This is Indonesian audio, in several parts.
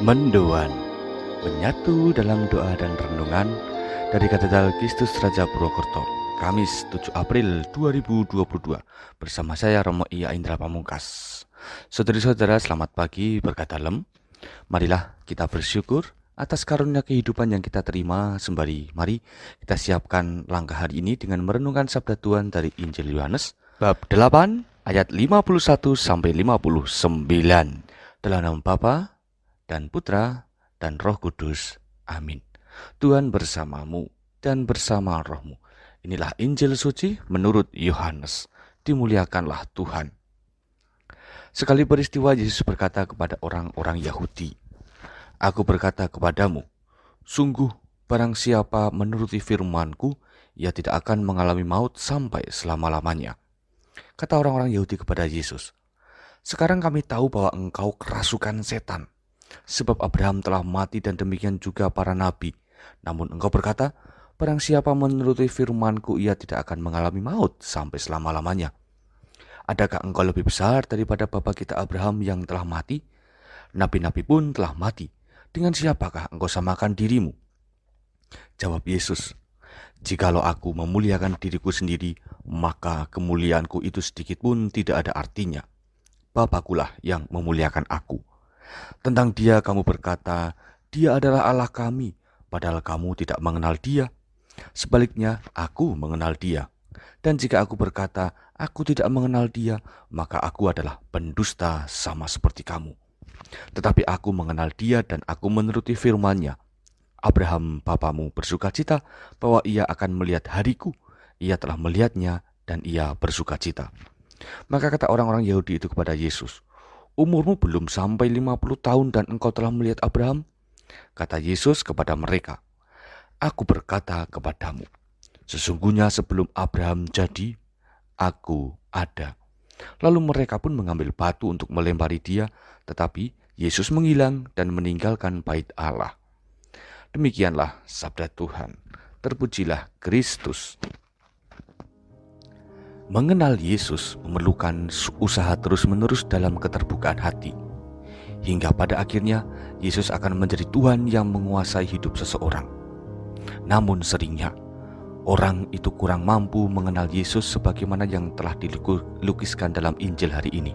Mendoan, menyatu dalam doa dan renungan dari Katedral Kristus Raja Purwokerto, Kamis 7 April 2022, bersama saya Romo Ia Indra Pamungkas. Saudara-saudara, selamat pagi, berkat dalam. Marilah kita bersyukur atas karunia kehidupan yang kita terima sembari mari kita siapkan langkah hari ini dengan merenungkan sabda Tuhan dari Injil Yohanes bab 8 ayat 51 sampai 59. Dalam nama Bapa dan Putra dan Roh Kudus. Amin. Tuhan bersamamu dan bersama rohmu. Inilah Injil suci menurut Yohanes. Dimuliakanlah Tuhan. Sekali peristiwa Yesus berkata kepada orang-orang Yahudi, "Aku berkata kepadamu, sungguh barang siapa menuruti firman-Ku, ia tidak akan mengalami maut sampai selama-lamanya." Kata orang-orang Yahudi kepada Yesus, "Sekarang kami tahu bahwa engkau kerasukan setan. Sebab Abraham telah mati dan demikian juga para nabi. Namun engkau berkata, barang siapa menuruti firman-Ku, ia tidak akan mengalami maut sampai selama-lamanya. Adakah engkau lebih besar daripada bapa kita Abraham yang telah mati? Nabi-nabi pun telah mati. Dengan siapakah engkau samakan dirimu?" Jawab Yesus, "Jikalau aku memuliakan diriku sendiri, maka kemuliaanku itu sedikit pun tidak ada artinya. Bapakulah yang memuliakan aku. Tentang dia kamu berkata, dia adalah Allah kami, padahal kamu tidak mengenal dia. Sebaliknya, aku mengenal dia. Dan jika aku berkata, aku tidak mengenal dia, maka aku adalah pendusta sama seperti kamu. Tetapi aku mengenal dia dan aku menuruti firman-Nya. Abraham bapamu bersukacita bahwa ia akan melihat hariku. Ia telah melihatnya dan ia bersukacita." Maka kata orang-orang Yahudi itu kepada Yesus, "Umurmu belum sampai 50 tahun dan engkau telah melihat Abraham?" Kata Yesus kepada mereka, "Aku berkata kepadamu, sesungguhnya sebelum Abraham jadi, aku ada." Lalu mereka pun mengambil batu untuk melempari dia, tetapi Yesus menghilang dan meninggalkan bait Allah. Demikianlah sabda Tuhan. Terpujilah Kristus. Mengenal Yesus memerlukan usaha terus-menerus dalam keterbukaan hati. Hingga pada akhirnya Yesus akan menjadi Tuhan yang menguasai hidup seseorang. Namun seringnya orang itu kurang mampu mengenal Yesus sebagaimana yang telah dilukiskan dalam Injil hari ini.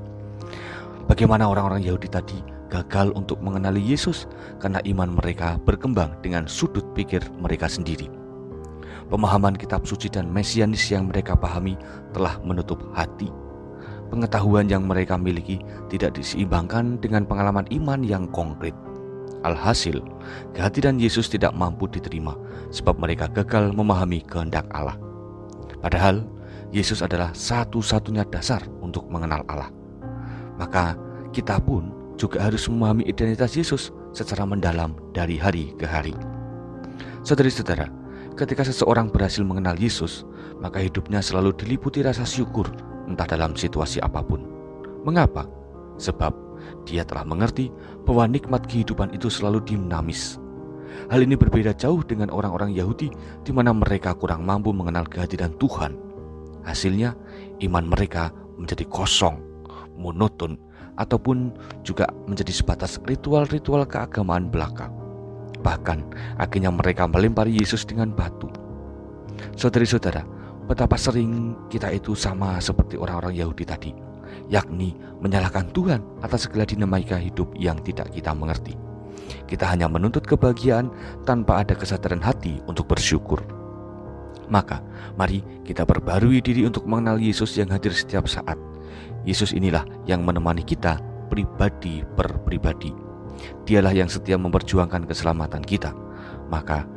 Bagaimana orang-orang Yahudi tadi gagal untuk mengenali Yesus karena iman mereka berkembang dengan sudut pikir mereka sendiri. Pemahaman kitab suci dan mesianis yang mereka pahami telah menutup hati. Pengetahuan yang mereka miliki tidak diseimbangkan dengan pengalaman iman yang konkret. Alhasil, kehadiran Yesus tidak mampu diterima sebab mereka gagal memahami kehendak Allah. Padahal, Yesus adalah satu-satunya dasar untuk mengenal Allah. Maka kita pun juga harus memahami identitas Yesus secara mendalam dari hari ke hari. Saudari-saudara, ketika seseorang berhasil mengenal Yesus, maka hidupnya selalu diliputi rasa syukur, entah dalam situasi apapun. Mengapa? Sebab dia telah mengerti bahwa nikmat kehidupan itu selalu dinamis. Hal ini berbeda jauh dengan orang-orang Yahudi di mana mereka kurang mampu mengenal kehadiran Tuhan. Hasilnya, iman mereka menjadi kosong, monoton, ataupun juga menjadi sebatas ritual-ritual keagamaan belaka. Bahkan akhirnya mereka melempari Yesus dengan batu. Saudari-saudara, betapa sering kita itu sama seperti orang-orang Yahudi tadi, yakni menyalahkan Tuhan atas segala dinamika hidup yang tidak kita mengerti. Kita hanya menuntut kebahagiaan tanpa ada kesadaran hati untuk bersyukur. Maka, mari kita perbarui diri untuk mengenal Yesus yang hadir setiap saat. Yesus inilah yang menemani kita pribadi per pribadi. Dialah yang setia memperjuangkan keselamatan kita. Maka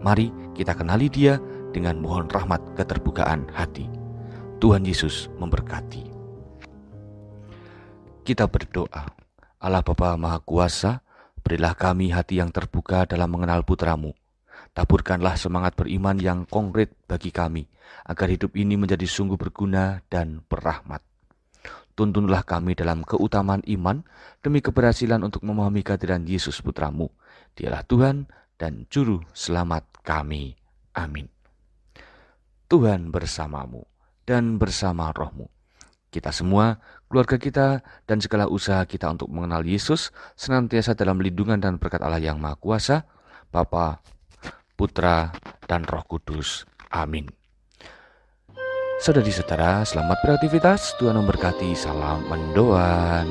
mari kita kenali Dia dengan mohon rahmat keterbukaan hati. Tuhan Yesus memberkati. Kita berdoa. Allah Bapa Maha Kuasa, berilah kami hati yang terbuka dalam mengenal Putra-Mu. Taburkanlah semangat beriman yang konkret bagi kami, agar hidup ini menjadi sungguh berguna dan berrahmat. Tuntunlah kami dalam keutamaan iman demi keberhasilan untuk memahami kehadiran Yesus Putra-Mu. Dialah Tuhan dan Juru Selamat kami. Amin. Tuhan bersamamu dan bersama rohmu. kita semua, keluarga kita, dan segala usaha kita untuk mengenal Yesus senantiasa dalam lindungan dan berkat Allah yang Maha Kuasa, Bapa, Putra, dan Roh Kudus. Amin. Saudari-saudara, selamat beraktivitas. Tuhan memberkati. Salam mendoan.